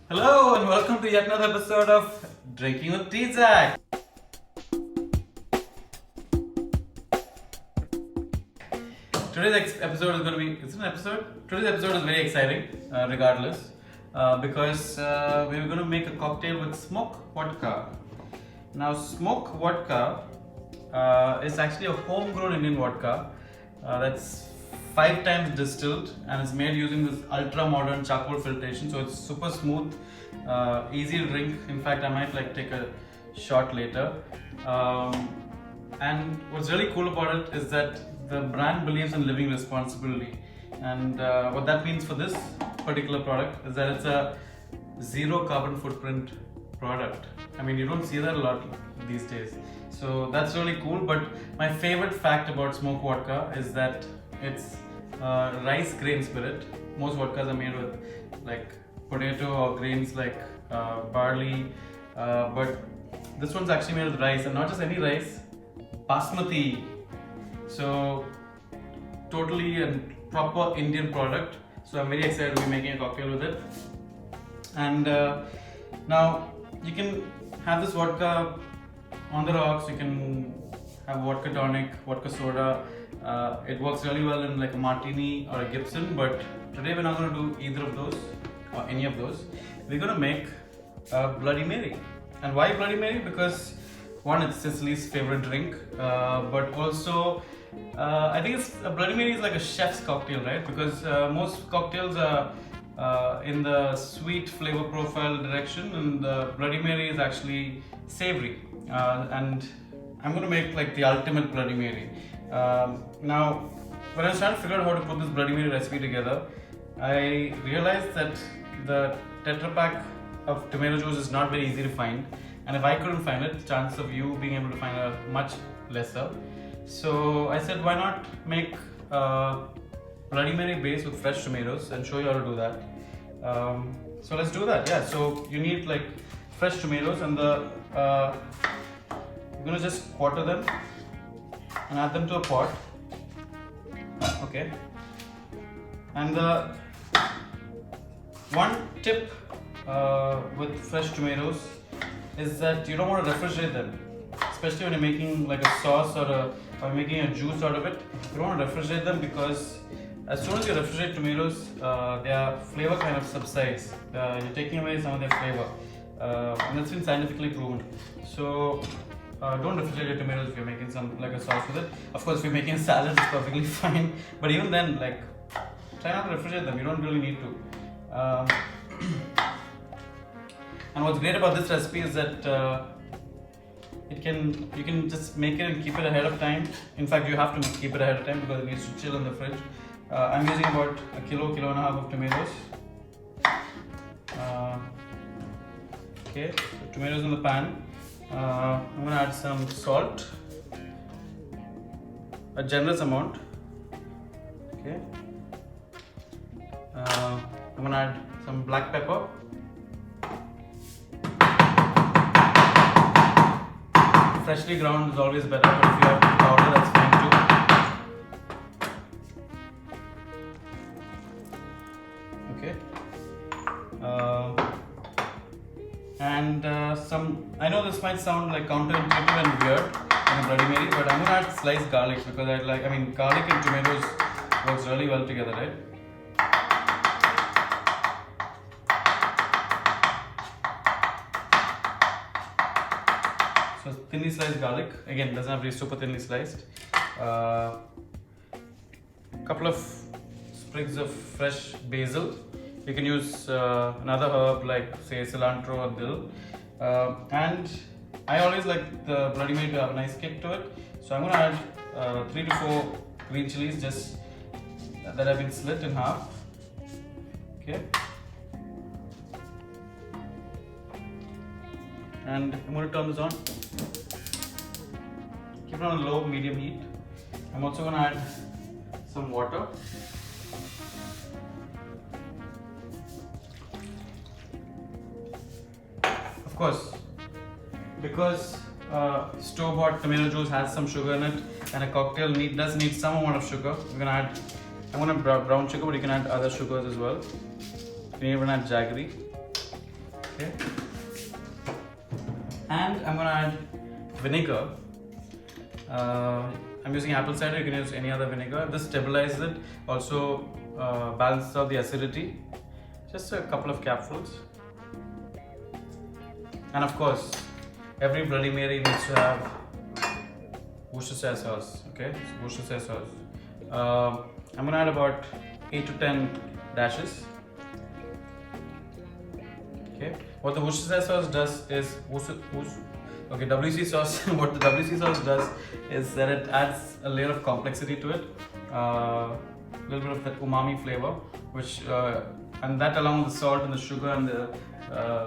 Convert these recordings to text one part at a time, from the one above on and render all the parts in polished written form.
Hello and welcome to yet another episode of Drinking with T-Zack. Today's episode is going to be, it's an episode? Today's episode is very exciting, regardless, because we're going to make a cocktail with smoke vodka. Now, smoke vodka is actually a homegrown Indian vodka that's 5 times distilled and it's made using this ultra modern charcoal filtration, so it's super smooth, easy to drink. In fact, I might take a shot later. And what's really cool about it is that the brand believes in living responsibly, and what that means for this particular product is that it's a zero carbon footprint product. I mean, you don't see that a lot these days, so that's really cool. But my favorite fact about smoke vodka is that it's rice grain spirit. Most vodkas are made with potato or grains like barley, but this one's actually made with rice, and not just any rice, basmati. So totally a proper Indian product. So I'm very excited to be making a cocktail with it. And now you can have this vodka on the rocks. You can have vodka tonic, vodka soda. It works really well in a martini or a Gibson, but today we're not going to do either of those or any of those. We're going to make a Bloody Mary. And why Bloody Mary? Because one, it's Cecily's favorite drink, but also I think a Bloody Mary is like a chef's cocktail, right? Because most cocktails are in the sweet flavor profile direction, and the Bloody Mary is actually savory. And I'm going to make the ultimate Bloody Mary. Now, when I was trying to figure out how to put this Bloody Mary recipe together, I realized that the Tetra Pak of tomato juice is not very easy to find, and if I couldn't find it, the chance of you being able to find it are much lesser. So I said, why not make a Bloody Mary base with fresh tomatoes and show you how to do that. So let's do that. Yeah, so you need fresh tomatoes, and you're gonna just quarter them and add them to a pot. Okay. And the one tip with fresh tomatoes is that you don't want to refrigerate them, especially when you're making a sauce or making a juice out of it. You don't want to refrigerate them, because as soon as you refrigerate tomatoes, their flavor kind of subsides. You're taking away some of their flavor, and that's been scientifically proven. So don't refrigerate your tomatoes if you're making a sauce with it. Of course, if you're making a salad, it's perfectly fine. But even then, try not to refrigerate them. You don't really need to. And what's great about this recipe is that you can just make it and keep it ahead of time. In fact, you have to keep it ahead of time because it needs to chill in the fridge. I'm using about a kilo and a half of tomatoes. Okay, so tomatoes in the pan. I'm gonna add some salt, a generous amount. Okay. I'm gonna add some black pepper. Freshly ground is always better, but if you have powder, that's fine too. Okay. And I know this might sound counterintuitive and weird in a Bloody Mary, but I'm gonna add sliced garlic because garlic and tomatoes works really well together, right? So thinly sliced garlic, again, doesn't have to be super thinly sliced. Couple of sprigs of fresh basil. You can use another herb say cilantro or dill. And I always like the Bloody Mary to have a nice kick to it. So I'm going to add 3 to 4 green chilies just that have been slit in half. Okay. And I'm going to turn this on. Keep it on a low, medium heat. I'm also going to add some water. Of course, because store-bought tomato juice has some sugar in it, and a cocktail does need some amount of sugar. I'm gonna add brown sugar, but you can add other sugars as well. You can even add jaggery. Okay. And I'm gonna add vinegar. I'm using apple cider, you can use any other vinegar. This stabilizes it, also balances out the acidity. Just a couple of capfuls. And of course, every Bloody Mary needs to have Worcestershire sauce. Okay, so Worcestershire sauce. I'm gonna add about 8 to 10 dashes. Okay, what the Worcestershire sauce does is WC sauce. What the WC sauce does is that it adds a layer of complexity to it, a little bit of that umami flavor, which and that along with the salt and the sugar and the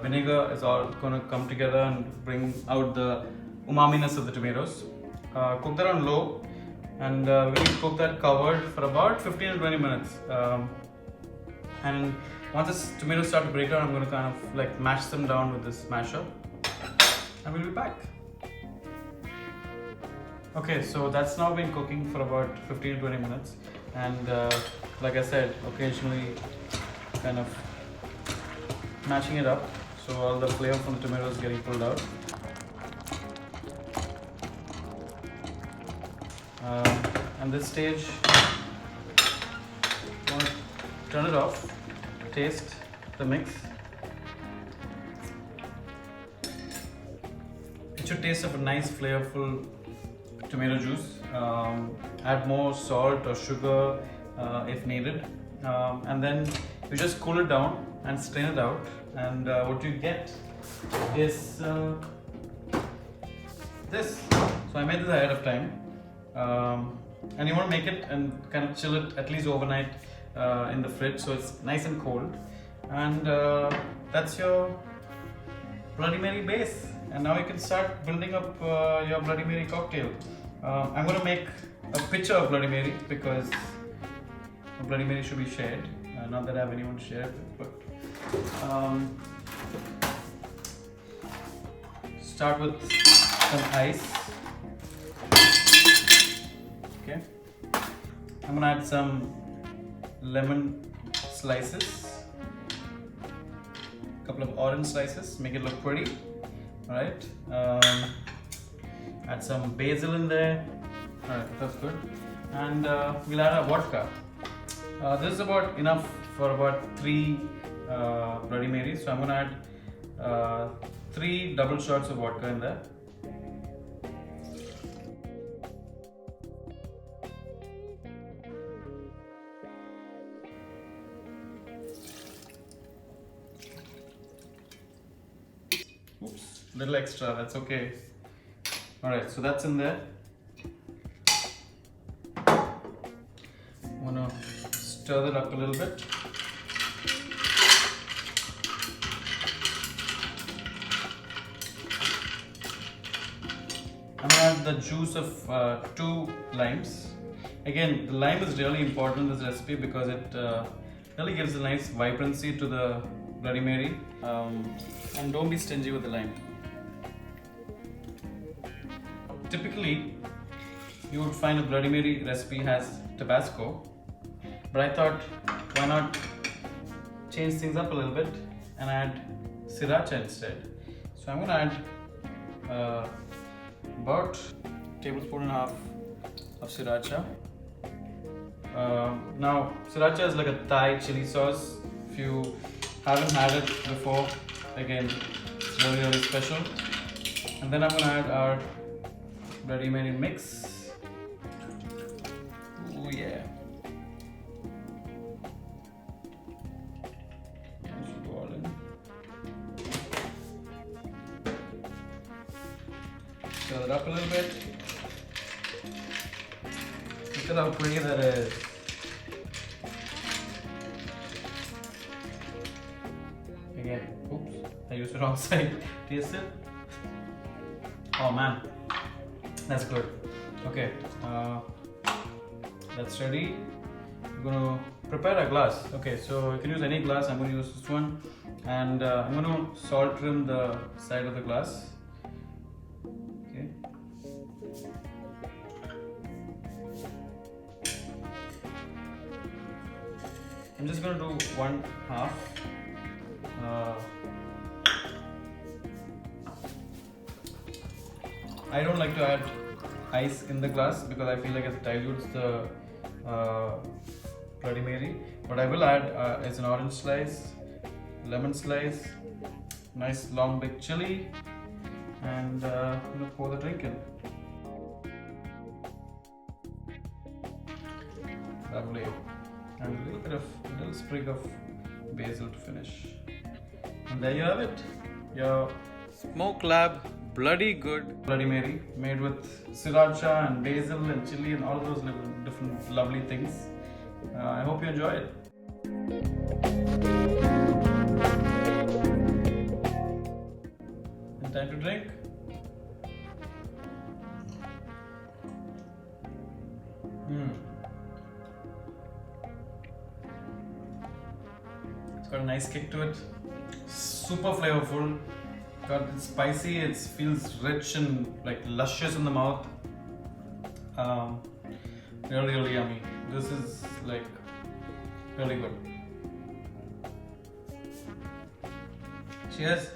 vinegar is all going to come together and bring out the umaminess of the tomatoes. Cook that on low, and we're going to cook that covered for about 15 to 20 minutes. And once this tomatoes start to break down, I'm going to kind of like mash them down with this masher, and we'll be back. Okay, so that's now been cooking for about 15 to 20 minutes, and like I said, occasionally kind of mashing it up so all the flavor from the tomatoes is getting pulled out. And this stage, you want to turn it off, taste the mix. It should taste of a nice flavorful tomato juice. Add more salt or sugar if needed, and then you just cool it down and strain it out, and what you get is this. So I made this ahead of time, and you want to make it and kind of chill it at least overnight in the fridge so it's nice and cold, and that's your Bloody Mary base. And now you can start building up your Bloody Mary cocktail. I'm going to make a picture of Bloody Mary because Bloody Mary should be shared. Not that I have anyone to share it with, but start with some ice. Okay, I'm gonna add some lemon slices, a couple of orange slices, make it look pretty. All right, add some basil in there. All right, that's good, and we'll add our vodka. This is about enough for about 3 Bloody Marys. So I'm going to add 3 double shots of vodka in there. Oops, little extra, that's okay. Alright, so that's in there. I'm going to stir that up a little bit. I'm going to add the juice of 2 limes. Again, the lime is really important in this recipe because it really gives a nice vibrancy to the Bloody Mary. And don't be stingy with the lime. Typically, you would find a Bloody Mary recipe has Tabasco, but I thought, why not change things up a little bit and add sriracha instead. So I'm going to add about a tablespoon and a half of sriracha. Now, sriracha is like a Thai chili sauce. If you haven't had it before, again, it's really, really special. And then I'm going to add our Bloody Mary mix. Oh yeah. That should go all in. Stir it up a little bit. Look at how pretty that is. Again, oops, I used the wrong side. Taste it. Oh man, that's good. Okay, that's ready. I'm gonna prepare a glass. Okay, so you can use any glass. I'm gonna use this one, and I'm gonna salt trim the side of the glass. Okay. I'm just gonna do 1/2. I don't like to add ice in the glass because I feel like it dilutes the Bloody Mary. What I will add is an orange slice, lemon slice, nice long big chili, and pour the drink in. Lovely. And a little sprig of basil to finish. And there you have it. Your Smoke Lab Bloody Good Bloody Mary, made with sriracha and basil and chili and all those different lovely things. I hope you enjoy it. And time to drink. It's got a nice kick to it. Super flavorful. It's spicy. It feels rich and like luscious in the mouth. Really yummy. This is like really good. Cheers.